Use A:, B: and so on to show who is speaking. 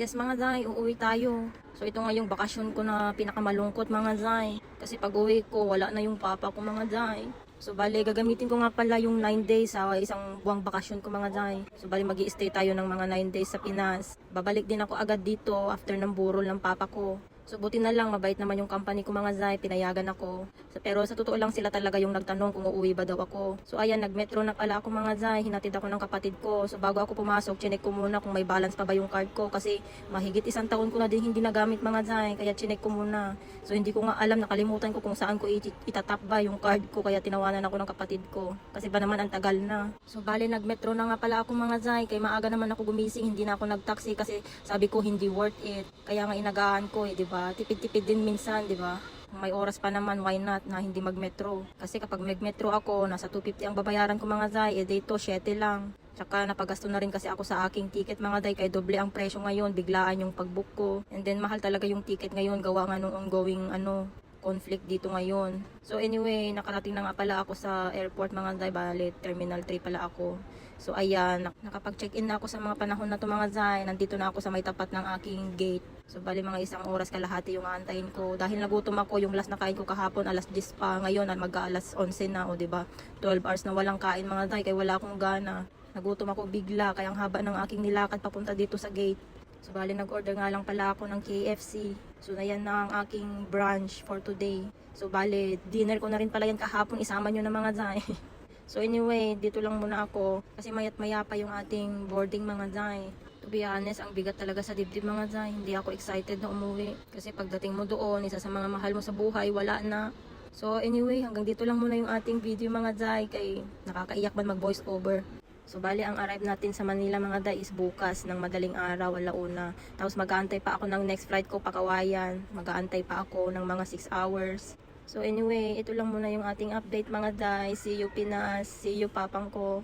A: Yes mga Zay, uuwi tayo. So ito nga yung bakasyon ko na pinakamalungkot mga Zay. Kasi pag uwi ko, wala na yung papa ko mga Zay. So bali, gagamitin ko nga pala yung 9 days sa isang buwang bakasyon ko mga Zay. So bali, mag-i-stay tayo ng mga 9 days sa Pinas. Babalik din ako agad dito after ng burol ng papa ko. So buti na lang, mabait naman yung company ko mga Zay, pinayagan ako. Pero sa totoo lang, sila talaga yung nagtanong kung uuwi ba daw ako. So ayan, nagmetro na pala ako mga Zay, hinatid ako ng kapatid ko. So bago ako pumasok, chinek ko muna kung may balance pa ba yung card ko. Kasi mahigit 1 taon ko na din hindi nagamit mga Zay, kaya chinek ko muna. So hindi ko nga alam, nakalimutan ko kung saan ko itatap ba yung card ko, kaya tinawanan ako ng kapatid ko. Kasi ba naman ang tagal na. So bali, nagmetro na nga pala ako mga Zay, kaya maaga naman ako gumising, hindi na ako nagtaxi kasi sabi ko hindi worth it. Kaya nga inagaan ko diba? Tipid-tipid din minsan, diba? Kung may oras pa naman, why not na hindi magmetro? Kasi kapag magmetro ako, nasa 250 ang babayaran ko mga Zay, dito 7 lang. Tsaka napagasto na rin kasi ako sa aking ticket mga Day, kaya doble ang presyo ngayon, biglaan yung pagbook ko. And then mahal talaga yung ticket ngayon, gawa nga nung ongoing conflict dito ngayon. So anyway, nakarating na nga pala ako sa airport mga Day, bale terminal 3 pala ako. So ayan, nakapag-check-in na ako sa mga panahon na to mga Zay. Nandito na ako sa may tapat ng aking gate. So bali, mga 1 oras kalahati yung aantayin ko. Dahil nagutom ako, yung last na kain ko kahapon alas 10 pa, ngayon mag-aalas 11 na, o diba? 12 hours na walang kain mga Zay, kaya wala akong gana. Nagutom ako bigla, kaya ang haba ng aking nilakad papunta dito sa gate. So bali, nag-order nga lang pala ako ng KFC. So na yan na ang aking brunch for today. So bali, dinner ko na rin pala yan kahapon, isama nyo na mga Zay. So anyway, dito lang muna ako kasi mayat maya pa yung ating boarding mga Zay. To be honest, ang bigat talaga sa dibdib mga Zay. Hindi ako excited na umuwi kasi pagdating mo doon, isa sa mga mahal mo sa buhay, wala na. So anyway, hanggang dito lang muna yung ating video mga Zay, kay nakakaiyak man mag voice over. So bali, ang arrive natin sa Manila mga Day is bukas ng madaling araw, alauna. Tapos mag-aantay pa ako ng next flight ko pa Kawayan. Mag-aantay pa ako ng mga 6 hours. So anyway, ito lang muna yung ating update mga Day. See you Pinas, see you papang ko.